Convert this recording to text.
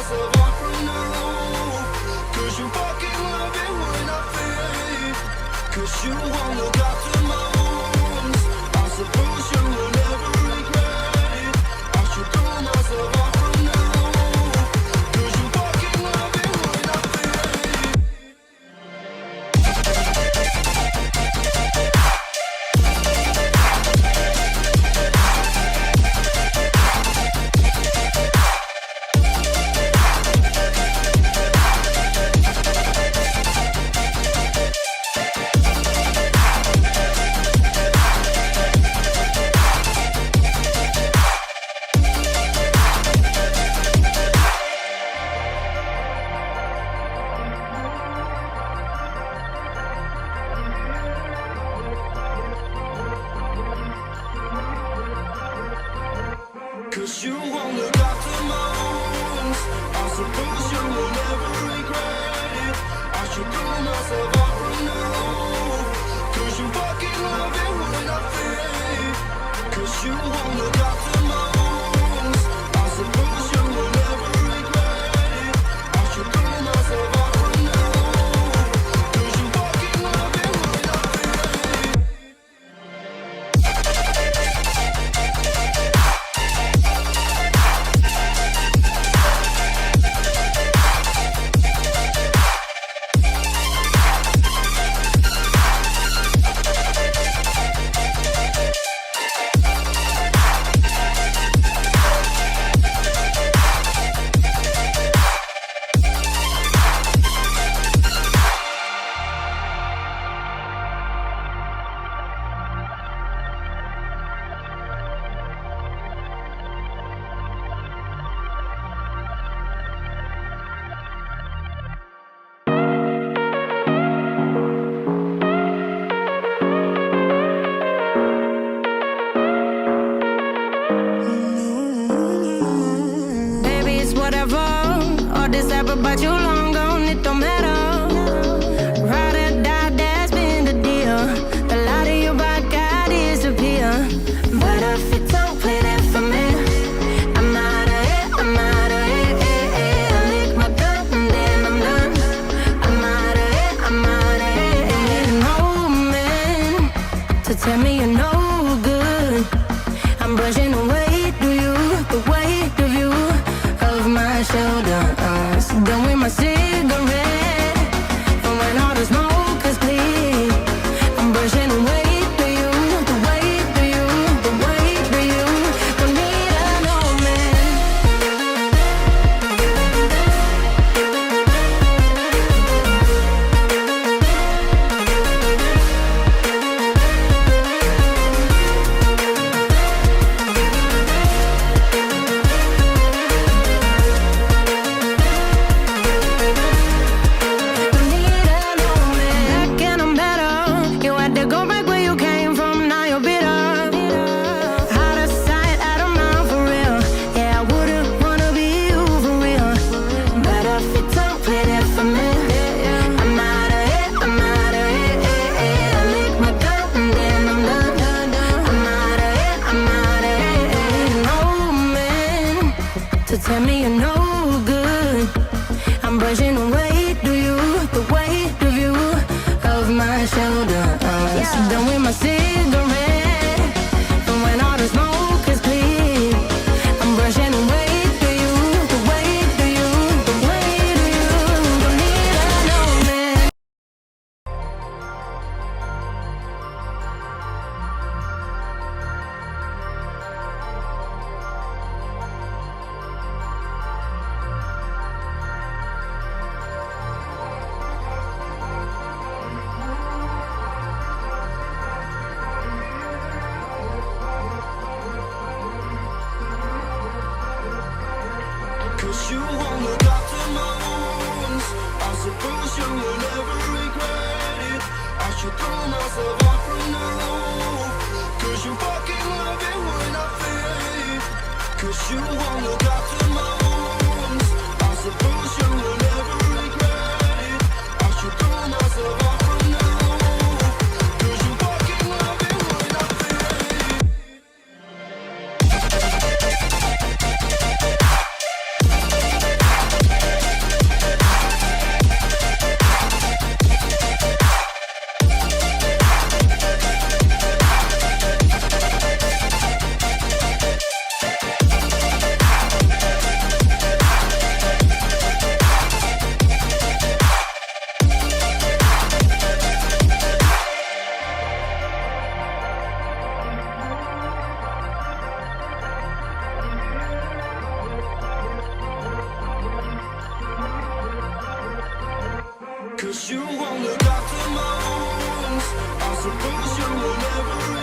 myself off from the roof. Cause you fucking love it when I fade. Cause you won't look after my wounds. I suppose you will never regret it. I should throw myself off from the roof. Cause you fucking love it when I fade. Cause you won't look after my wounds. I suppose you will never regret it. I should throw myself off from the roof. Cause you fucking love it when I fade. Cause you won't look after my wounds. I suppose you will never regret it. I should throw myself off from the roof. Cause you fucking love it when I fade. Baby, it's whatever. All this ever, but you long gone, it don't matter. Ride or die, that's been the deal. The light of your back, I disappear. But if you don't play that for me, I'm out of it, I'm out of it. I lick my gun and then I'm done. I'm out of it, I'm out of it. And need an omen to tell me you're no good. I'm brushing away, do you, the weight of you, of my shoulders. Done with my cigarette, and when all the smoke is clear, I'm brushing away, do you, the weight of you, the weight of you. Don't need an omen. Tell me you're no good. I'm brushing away, do you, the weight of you, of my shoulders. Done with my cigarette, and when all the smoke is clear, I'm brushing away, do you, the weight of you, the weight of you. Don't need an omen. Cause you won't look after my wounds. I suppose you will never regret it. I should throw myself off from the roof. Cause you fucking love it when I fade. Cause you won't look after my wounds. I suppose you will never regret it. I should throw myself off from the roof. Cause you fucking love it when I fade. Cause you won't look after my wounds. I suppose you will never